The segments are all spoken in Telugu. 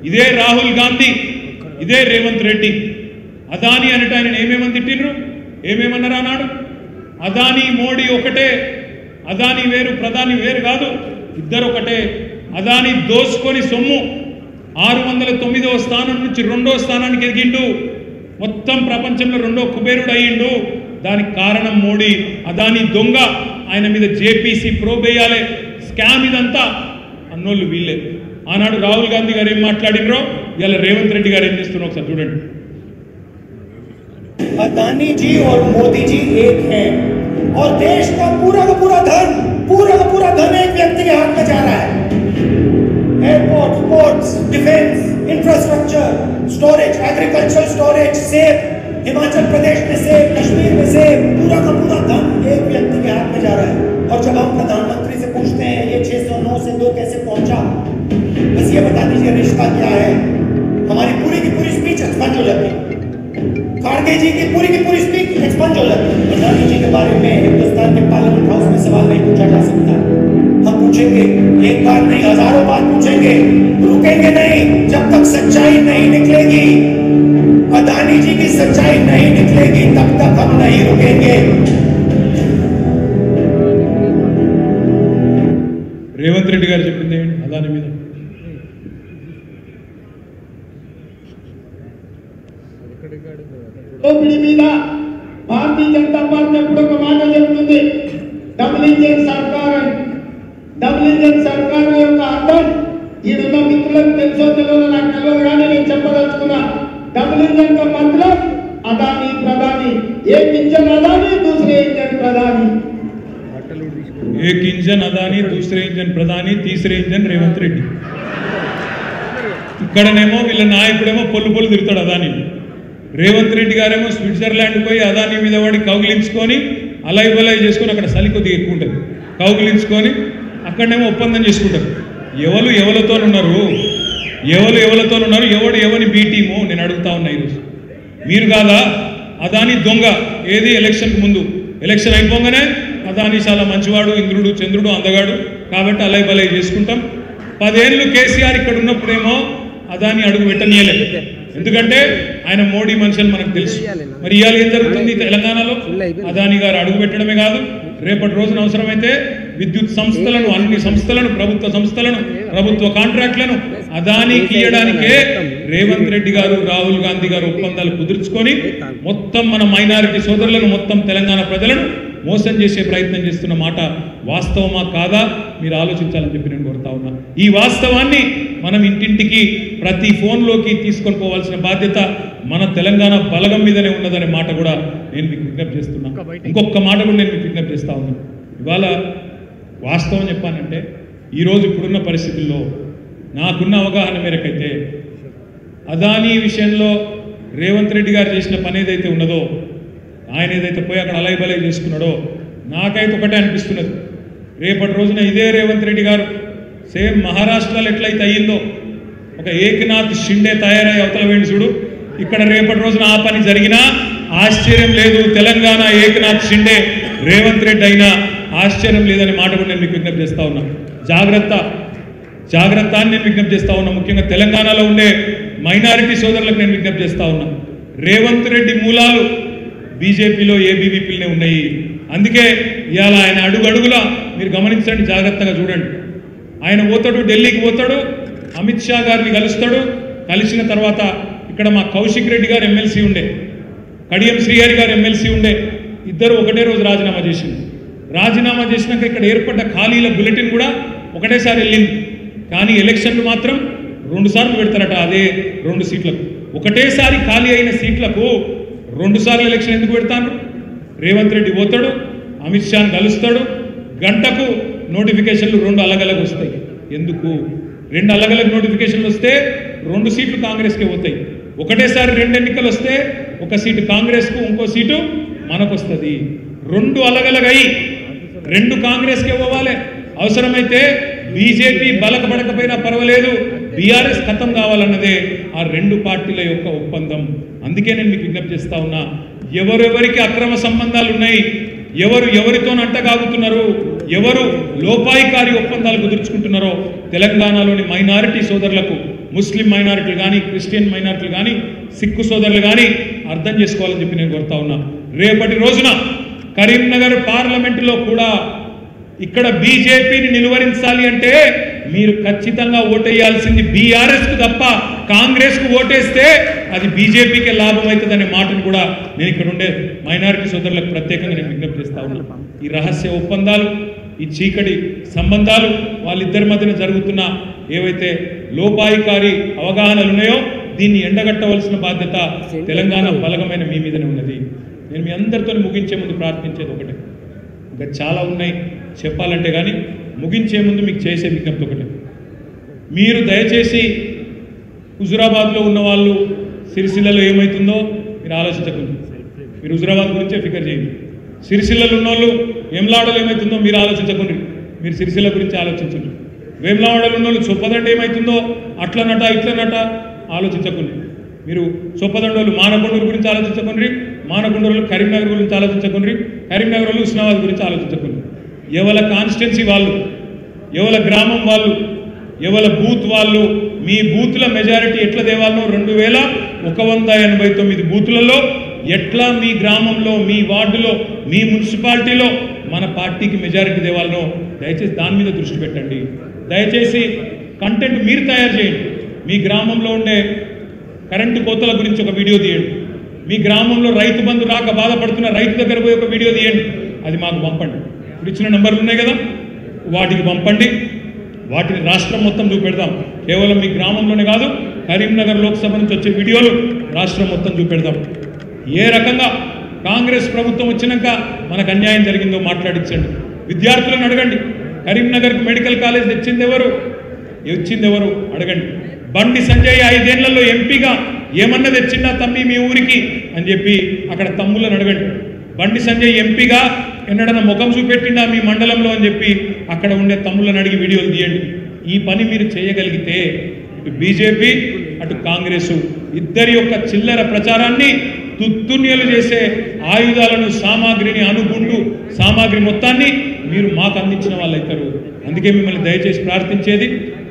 ఇదే రాహుల్ గాంధీ, ఇదే రేవంత్ రెడ్డి అదాని అనట ఆయన ఏమేమని తిట్టిండ్రు, ఏమేమన్నారు అన్నాడు. అదాని మోడీ ఒకటే, అదాని వేరు ప్రధాని వేరు కాదు, ఇద్దరు ఒకటే. అదాని దోసుకొని సొమ్ము 609వ స్థానం నుంచి 2వ స్థానానికి ఎదిగిండు, మొత్తం ప్రపంచంలో 2వ కుబేరుడు అయ్యిండు. దానికి కారణం మోడీ. అదాని దొంగ, ఆయన మీద జేపీసీ ప్రోబ్ వేయాలి, స్కామ్ ఇదంతా అన్నోళ్ళు వీళ్ళే. ఆనాడు రాహుల్ గాంధీ గారు ఏం మాట్లాడినరో ఇలా రేవంత్ రెడ్డి గారు ఏం చేస్తున్నారో ఒకసారి చూడండి. अदानी जी और मोदी जी एक हैं और देश का पूरा धन एक व्यक्ति के हाथ में जा रहा है। Airport, ports, defence, infrastructure, storage, agriculture storage, सेब, हिमाचल प्रदेश में सेब, कश्मीर में सेब, पूरा का पूरा धन एक व्यक्ति के हाथ में जा रहा है। और जब हम प्रधानमंत्री से पूछते हैं ये 609 से 2 कैसे पहुंचा, बस ये बता दीजिए रिश्ता क्या है, हमारी पूरी की पूरी स्पीच एक्सपंज हो जाती है। खाड़गे जी की पूरी स्पीच एक्सपंज हो जाती है। अदानी जी के बारे में हिंदुस्तान के पार्लियामेंट हाउस में सवाल नहीं पूछा जा सकता। हम पूछेंगे, एक बार नहीं हजारों बार पूछेंगे, रुकेंगे नहीं जब तक सच्चाई नहीं निकलेगी। अदानी जी की सच्चाई नहीं निकलेगी तब तक हम नहीं रुकेंगे। రేవంత్ రెడ్డి గారు చెప్పింది అదాని మీద దోపిడీ మీద భారతీయ జనతా పార్టీ ఎప్పుడు ఒక మాట చెప్తుంది, డబుల్ ఇంజన్ సర్కార్ అని. డబుల్ ఇంజన్ సర్కార్ యొక్క అర్థం ఈడున్న మిత్రులకు తెలుసో తెలియదో నాకు తెలియదు కానీ నేను చెప్పదలుచుకున్నా. డబుల్ ఇంజన్ का मतलब अदानी प्रधानी, एक इंजन अदानी दूसरे इंजन प्रधानी, एक इंजन अदानी दूसरे इंजन प्रधानी तीसरे इंजन రేవంత్ రెడ్డి. ఇక్కడనేమో వీళ్ళ నాయకుడేమో పొల్లు తిరుగుతాడు అదాని. రేవంత్ రెడ్డి గారేమో స్విట్జర్లాండ్ పోయి అదాని మీద వాడి కౌగిలించుకొని అలై బలై చేసుకొని అక్కడ చలి కొద్దిగా ఎక్కువ ఉంటుంది, కౌగిలించుకొని అక్కడనేమో ఒప్పందం చేసుకుంటారు. ఎవరితో ఉన్నారు, ఎవడు ఎవని బీ టీము నేను అడుగుతా ఉన్నా ఈరోజు. మీరు కాదా అదాని దొంగ? ఏది ఎలక్షన్కి ముందు, ఎలక్షన్ అయిపోగానే అదాని చాలా మంచివాడు, ఇంద్రుడు చంద్రుడు అందగాడు కాబట్టి అలై బలై చేసుకుంటాం. 10 ఏళ్ళు కేసీఆర్ ఇక్కడ ఉన్నప్పుడేమో అదాని అడుగు పెట్టనీయలేదు, ఎందుకంటే ఆయన మోడీ మనుషులు మనకు తెలుసు. మరి ఇవాళ ఏం జరుగుతుంది తెలంగాణలో? అదాని గారు అడుగు పెట్టడమే కాదు, రేపటి రోజున అవసరమైతే విద్యుత్ సంస్థలను, అన్ని సంస్థలను, ప్రభుత్వ సంస్థలను, ప్రభుత్వ కాంట్రాక్ట్లను అదానికి ఇవ్వడానికే రేవంత్ రెడ్డి గారు, రాహుల్ గాంధీ గారు ఒప్పందాలు కుదుర్చుకొని మొత్తం మన మైనారిటీ సోదరులను, మొత్తం తెలంగాణ ప్రజలను మోసం చేసే ప్రయత్నం చేస్తున్న మాట వాస్తవమా కాదా మీరు ఆలోచించాలని చెప్పి నేను కోరుతా ఉన్నా. ఈ వాస్తవాన్ని మనం ఇంటింటికి ప్రతి ఫోన్లోకి తీసుకొని పోవాల్సిన బాధ్యత మన తెలంగాణ బలగం మీదనే ఉన్నదనే మాట కూడా నేను మీకు విజ్ఞప్తి చేస్తున్నా. ఇంకొక మాట కూడా నేను మీకు విజ్ఞప్తి చేస్తా ఉన్నాను. ఇవాళ వాస్తవం చెప్పానంటే ఈరోజు ఇప్పుడున్న పరిస్థితుల్లో నాకున్న అవగాహన మేరకైతే అదానీ విషయంలో రేవంత్ రెడ్డి గారు చేసిన పని ఏదైతే ఉన్నదో, ఆయన ఏదైతే పోయి అక్కడ అలై బలై చేసుకున్నాడో, నాకైతే ఒకటే అనిపిస్తున్నది. రేపటి రోజున ఇదే రేవంత్ రెడ్డి గారు సేమ్ మహారాష్ట్రలో ఎట్లయితే అయ్యిందో, ఒక ఏకనాథ్ షిండే తయారై అవతల వేణి చూడు, ఇక్కడ రేపటి రోజున ఆ పని జరిగినా ఆశ్చర్యం లేదు. తెలంగాణ ఏకనాథ్ షిండే రేవంత్ రెడ్డి అయినా ఆశ్చర్యం లేదనే మాట కూడా నేను మీకు విజ్ఞప్తి చేస్తా ఉన్నా. జాగ్రత్త అని నేను విజ్ఞప్తి చేస్తా ఉన్నా. ముఖ్యంగా తెలంగాణలో ఉండే మైనారిటీ సోదరులకు నేను విజ్ఞప్తి చేస్తా ఉన్నా. రేవంత్ రెడ్డి మూలాలు బీజేపీలో ఏబీవీపీలనే ఉన్నాయి. అందుకే ఇవాళ ఆయన అడుగులా మీరు గమనించండి, జాగ్రత్తగా చూడండి. ఆయన పోతాడు, ఢిల్లీకి పోతాడు, అమిత్ షా గారిని కలుస్తాడు. కలిసిన తర్వాత ఇక్కడ మా కౌశిక్ రెడ్డి గారు ఎమ్మెల్సీ ఉండే, కడియం శ్రీహరి గారు ఎమ్మెల్సీ ఉండే, ఇద్దరు ఒకటే రోజు రాజీనామా చేసింది. రాజీనామా చేసినాక ఇక్కడ ఏర్పడ్డ ఖాళీల బులెటిన్ కూడా ఒకటేసారి వెళ్ళింది. కానీ ఎలక్షన్లు మాత్రం 2 సార్లు పెడతారట. అదే 2 సీట్లకు, ఒకటేసారి ఖాళీ అయిన సీట్లకు 2 సార్లు ఎలక్షన్ ఎందుకు పెడతాను? రేవంత్ రెడ్డి పోతాడు, అమిత్ షాను కలుస్తాడు, గంటకు నోటిఫికేషన్లు 2 అలగలగా వస్తాయి. ఎందుకు? 2 అలగలగ నోటిఫికేషన్లు వస్తే 2 సీట్లు కాంగ్రెస్కే పోతాయి. ఒకటేసారి 2 ఎన్నికలు వస్తే 1 సీటు కాంగ్రెస్కు, ఇంకో సీటు మనకు వస్తుంది. 2 అలగలగై 2 కాంగ్రెస్కే పోవాలి. అవసరమైతే బీజేపీ బలకబడకపోయినా పర్వాలేదు, బీఆర్ఎస్ ఖతం కావాలన్నదే ఆ 2 పార్టీల యొక్క ఒప్పందం. అందుకే నేను మీకు విజ్ఞప్తి చేస్తా ఉన్నా, ఎవరెవరికి అక్రమ సంబంధాలు ఉన్నాయి, ఎవరు ఎవరితో అంటగాగుతున్నారు, ఎవరు లోపాయికారి ఒప్పందాలు కుదుర్చుకుంటున్నారో తెలంగాణలోని మైనారిటీ సోదరులకు ముస్లిం మైనారిటీలు కానీ క్రిస్టియన్ మైనారిటీలు కానీ సిక్కు సోదరులు కానీ అర్థం చేసుకోవాలని చెప్పి నేను కోరుతా ఉన్నా. రేపటి రోజున కరీంనగర్ పార్లమెంటులో కూడా ఇక్కడ బీజేపీని నిలువరించాలి అంటే మీరు ఖచ్చితంగా ఓటేయాల్సింది బీఆర్ఎస్కు తప్ప కాంగ్రెస్కు ఓటేస్తే అది బీజేపీకే లాభం అవుతుందనే మాటను కూడా నేను ఇక్కడ ఉండే మైనారిటీ సోదరులకు ప్రత్యేకంగా నేను విజ్ఞప్తి చేస్తా ఉన్నాను. ఈ రహస్య ఒప్పందాలు, ఈ చీకటి సంబంధాలు, వాళ్ళిద్దరి మధ్యన జరుగుతున్న ఏవైతే లోపాయికారి అవగాహనలు ఉన్నాయో దీన్ని ఎండగట్టవలసిన బాధ్యత తెలంగాణ బలగమైన మీ మీదనే ఉన్నది. నేను మీ అందరితో ముగించే ముందు ప్రార్థించేది ఒకటే, ఇంకా చాలా ఉన్నాయి చెప్పాలంటే, కానీ ముగించే ముందు మీకు చేసే విజ్ఞప్తి ఒకటే. మీరు దయచేసి హుజురాబాద్లో ఉన్న వాళ్ళు సిరిసిల్లలో ఏమవుతుందో మీరు ఆలోచించకండి. మీరు హుజురాబాద్ గురించే ఫికర్ చేయండి. సిరిసిల్లలో ఉన్న వాళ్ళు వేములవాడలో ఏమవుతుందో మీరు ఆలోచించకండి, మీరు సిరిసిల్ల గురించి ఆలోచించండి. వేములవాడలో ఉన్న వాళ్ళు చొప్పదండ ఏమవుతుందో అట్లనట ఇట్లనట ఆలోచించకండి. మీరు చొప్పదండోళ్ళు మానకొండూరు గురించి ఆలోచించకండి, మానకొండూరు కరీంనగర్ గురించి ఆలోచించకండి, కరీంనగర్ వాళ్ళు హుస్నాబాద్ గురించి ఆలోచించకండి. ఎవల కాన్స్టిట్యున్సీ వాళ్ళు, ఎవల గ్రామం వాళ్ళు, ఎవల బూత్ వాళ్ళు, మీ బూత్ల మెజారిటీ ఎట్లా దేవాలనో 2189 బూతులలో ఎట్లా మీ గ్రామంలో, మీ వార్డులో, మీ మున్సిపాలిటీలో మన పార్టీకి మెజారిటీ దేవాలనో దయచేసి దాని మీద దృష్టి పెట్టండి. దయచేసి కంటెంట్ మీరు తయారు చేయండి. మీ గ్రామంలో ఉండే కరెంటు కోతల గురించి ఒక వీడియో తీయండి. మీ గ్రామంలో రైతు బంధు రాక బాధపడుతున్న రైతు దగ్గర పోయి ఒక వీడియో తీయండి, అది మాకు పంపండి. ఇప్పుడు ఇచ్చిన నెంబర్లు ఉన్నాయి కదా, వాటికి పంపండి. వాటిని రాష్ట్రం మొత్తం చూపెడదాం. కేవలం మీ గ్రామంలోనే కాదు, కరీంనగర్ లోక్సభ నుంచి వచ్చే వీడియోలు రాష్ట్రం మొత్తం చూపెడదాం. ఏ రకంగా కాంగ్రెస్ ప్రభుత్వం వచ్చినాక మనకు అన్యాయం జరిగిందో మాట్లాడించండి. విద్యార్థులను అడగండి, కరీంనగర్కు మెడికల్ కాలేజ్ తెచ్చింది ఎవరు అడగండి. బండి సంజయ్ 5 ఏళ్లలో ఎంపీగా ఏమన్నా తెచ్చిందా తమ్మి మీ ఊరికి అని చెప్పి అక్కడ తమ్ములను అడగండి. బండి సంజయ్ ఎంపీగా ఎన్నడన్నా ముఖం చూపెట్టిందా మీ మండలంలో అని చెప్పి అక్కడ ఉండే తమ్ములను అడిగి వీడియోలు తీయండి. ఈ పని మీరు చేయగలిగితే ఇటు బీజేపీ అటు కాంగ్రెసు ఇద్దరి యొక్క చిల్లర ప్రచారాన్ని తుత్తున్యలు చేసే ఆయుధాలను, సామాగ్రిని, అనుగుండు సామాగ్రి మొత్తాన్ని మీరు మాకు అందించిన వాళ్ళు అవుతారు. అందుకే మిమ్మల్ని దయచేసి ప్రార్థించేది,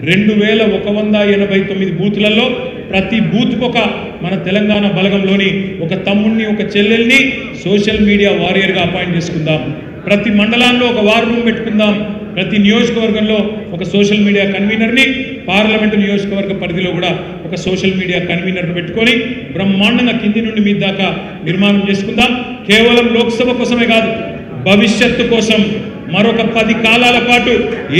2189 బూతులలో ప్రతి బూత్కు ఒక మన తెలంగాణ బలగంలోని ఒక తమ్ముడిని, ఒక చెల్లెల్ని సోషల్ మీడియా వారియర్గా అపాయింట్ చేసుకుందాం. ప్రతి మండలాల్లో ఒక వార్ రూమ్ పెట్టుకుందాం. ప్రతి నియోజకవర్గంలో ఒక సోషల్ మీడియా కన్వీనర్ని, పార్లమెంటు నియోజకవర్గ పరిధిలో కూడా ఒక సోషల్ మీడియా కన్వీనర్ను పెట్టుకొని బ్రహ్మాండంగా కింది నుండి మీ దాకా నిర్మాణం చేసుకుందాం. కేవలం లోక్సభ కోసమే కాదు, భవిష్యత్తు కోసం మరొక 10 కాలాల పాటు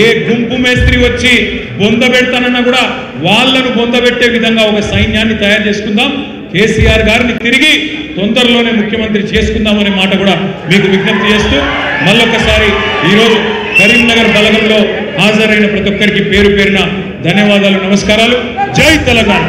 ఏ గుంపు మేస్త్రి వచ్చి బొంద పెడతానన్నా కూడా వాళ్ళను బొందబెట్టే విధంగా ఒక సైన్యాన్ని తయారు చేసుకుందాం. కేసీఆర్ గారిని తిరిగి తొందరలోనే ముఖ్యమంత్రి చేసుకుందామనే మాట కూడా మీకు విజ్ఞప్తి చేస్తూ మళ్ళొకసారి ఈరోజు కరీంనగర్ బలగంలో హాజరైన ప్రతి ఒక్కరికి పేరు పేరున ధన్యవాదాలు, నమస్కారాలు. జై తెలంగాణ.